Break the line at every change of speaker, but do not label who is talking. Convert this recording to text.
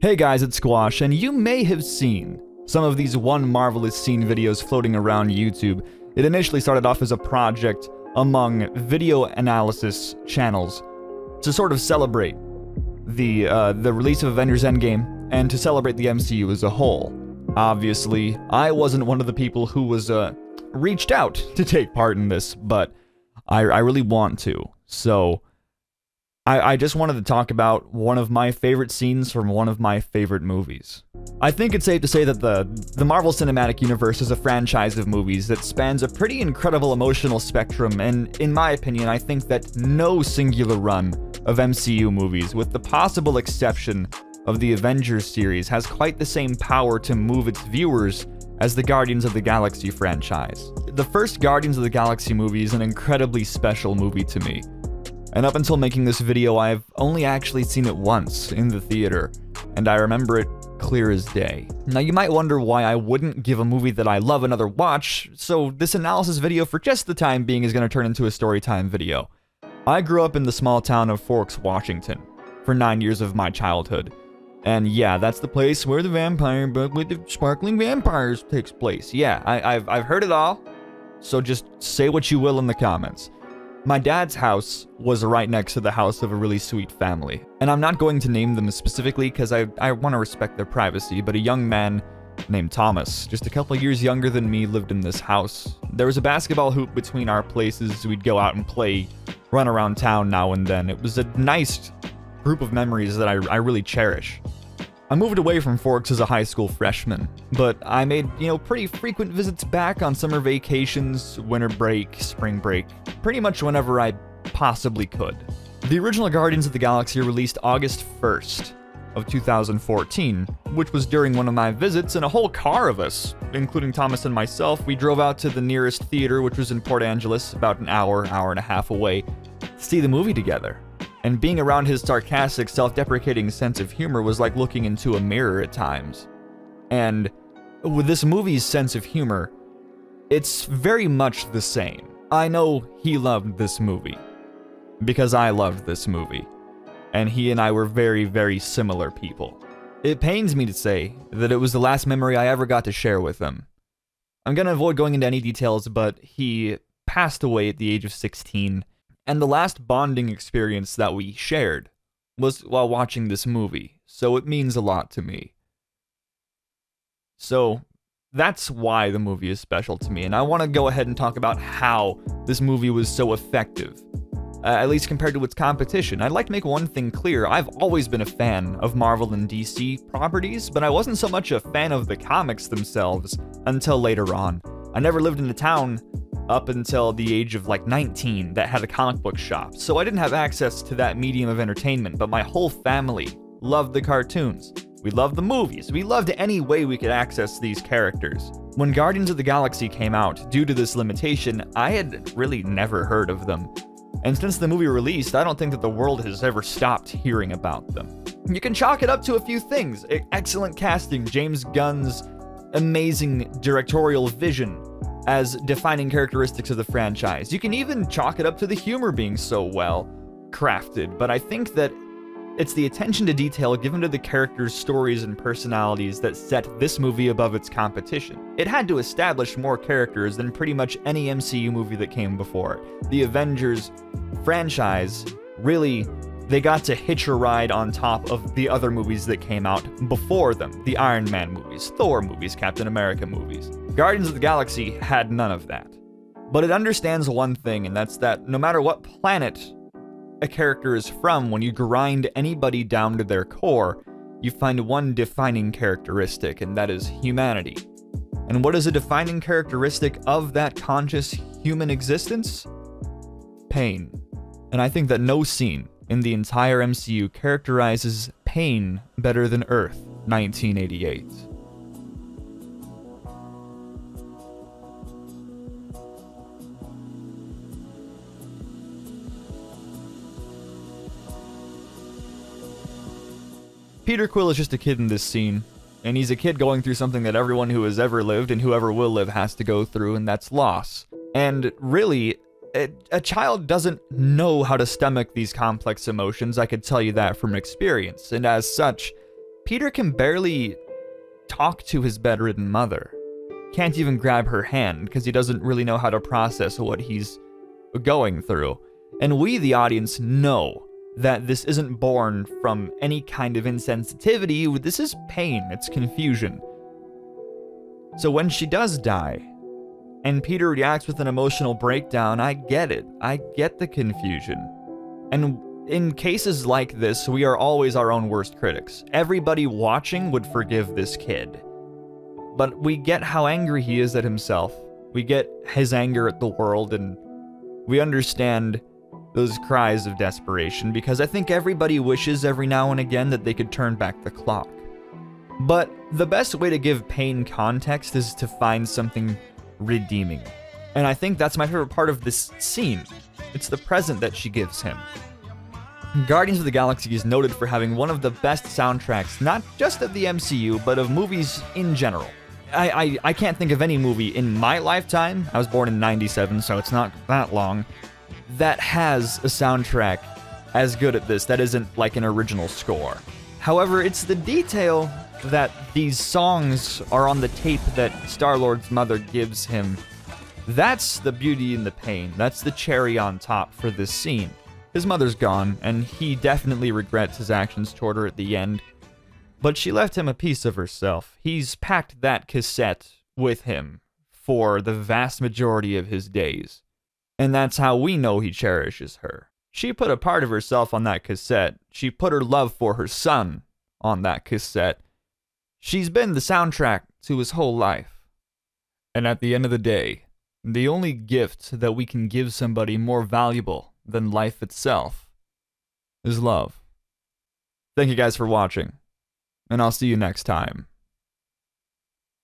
Hey guys, it's Squash, and you may have seen some of these One Marvelous Scene videos floating around YouTube. It initially started off as a project among video analysis channels to sort of celebrate the release of Avengers Endgame and to celebrate the MCU as a whole. Obviously, I wasn't one of the people who was reached out to take part in this, but I really want to. So I just wanted to talk about one of my favorite scenes from one of my favorite movies. I think it's safe to say that the Marvel Cinematic Universe is a franchise of movies that spans a pretty incredible emotional spectrum, and in my opinion, I think that no singular run of MCU movies, with the possible exception of the Avengers series, has quite the same power to move its viewers as the Guardians of the Galaxy franchise. The first Guardians of the Galaxy movie is an incredibly special movie to me. And up until making this video, I've only actually seen it once in the theater, and I remember it clear as day. Now you might wonder why I wouldn't give a movie that I love another watch, so this analysis video for just the time being is going to turn into a storytime video. I grew up in the small town of Forks, Washington, for 9 years of my childhood. And yeah, that's the place where the vampire book with the sparkling vampires takes place. Yeah, I've heard it all, so just say what you will in the comments. My dad's house was right next to the house of a really sweet family, and I'm not going to name them specifically because I want to respect their privacy, but a young man named Thomas, just a couple years younger than me, lived in this house. There was a basketball hoop between our places. We'd go out and play, run around town now and then. It was a nice group of memories that I really cherish. I moved away from Forks as a high school freshman, but I made, pretty frequent visits back on summer vacations, winter break, spring break, pretty much whenever I possibly could. The original Guardians of the Galaxy released August 1st of 2014, which was during one of my visits, and a whole car of us, including Thomas and myself, we drove out to the nearest theater, which was in Port Angeles, about an hour and a half away, to see the movie together. And being around his sarcastic, self-deprecating sense of humor was like looking into a mirror at times. And with this movie's sense of humor, it's very much the same. I know he loved this movie, because I loved this movie, and he and I were very, very similar people. It pains me to say that it was the last memory I ever got to share with him. I'm gonna avoid going into any details, but he passed away at the age of 16, and the last bonding experience that we shared was while watching this movie, so it means a lot to me. So that's why the movie is special to me, and I want to go ahead and talk about how this movie was so effective, at least compared to its competition. I'd like to make one thing clear. I've always been a fan of Marvel and DC properties, but I wasn't so much a fan of the comics themselves until later on. I never lived in a town up until the age of like 19 that had a comic book shop, so I didn't have access to that medium of entertainment, but my whole family loved the cartoons. We loved the movies. We loved any way we could access these characters. When Guardians of the Galaxy came out, due to this limitation, I had really never heard of them. And since the movie released, I don't think that the world has ever stopped hearing about them. You can chalk it up to a few things. Excellent casting, James Gunn's amazing directorial vision as defining characteristics of the franchise. You can even chalk it up to the humor being so well crafted, but I think that it's the attention to detail given to the characters' stories and personalities that set this movie above its competition. It had to establish more characters than pretty much any MCU movie that came before it. The Avengers franchise, really, they got to hitch a ride on top of the other movies that came out before them. The Iron Man movies, Thor movies, Captain America movies. Guardians of the Galaxy had none of that. But it understands one thing, and that's that no matter what planet a character is from, when you grind anybody down to their core, you find one defining characteristic, and that is humanity. And what is a defining characteristic of that conscious human existence? Pain. And I think that no scene in the entire MCU characterizes pain better than Earth 1988. Peter Quill is just a kid in this scene, and he's a kid going through something that everyone who has ever lived and whoever will live has to go through, and that's loss. And really, a child doesn't know how to stomach these complex emotions, I could tell you that from experience, and as such, Peter can barely talk to his bedridden mother. Can't even grab her hand because he doesn't really know how to process what he's going through. And we, the audience, know that this isn't born from any kind of insensitivity. This is pain, it's confusion. So when she does die, and Peter reacts with an emotional breakdown, I get it. I get the confusion. And in cases like this, we are always our own worst critics. Everybody watching would forgive this kid. But we get how angry he is at himself. We get his anger at the world, and we understand those cries of desperation, because I think everybody wishes every now and again that they could turn back the clock. But the best way to give pain context is to find something redeeming. And I think that's my favorite part of this scene. It's the present that she gives him. Guardians of the Galaxy is noted for having one of the best soundtracks, not just of the MCU, but of movies in general. I can't think of any movie in my lifetime, I was born in '97, so it's not that long, that has a soundtrack as good at this that isn't like an original score. However, it's the detail that these songs are on the tape that Star-Lord's mother gives him. That's the beauty and the pain. That's the cherry on top for this scene. His mother's gone, and he definitely regrets his actions toward her at the end. But she left him a piece of herself. He's packed that cassette with him for the vast majority of his days. And that's how we know he cherishes her. She put a part of herself on that cassette. She put her love for her son on that cassette. She's been the soundtrack to his whole life. And at the end of the day, the only gift that we can give somebody more valuable than life itself is love. Thank you guys for watching, and I'll see you next time.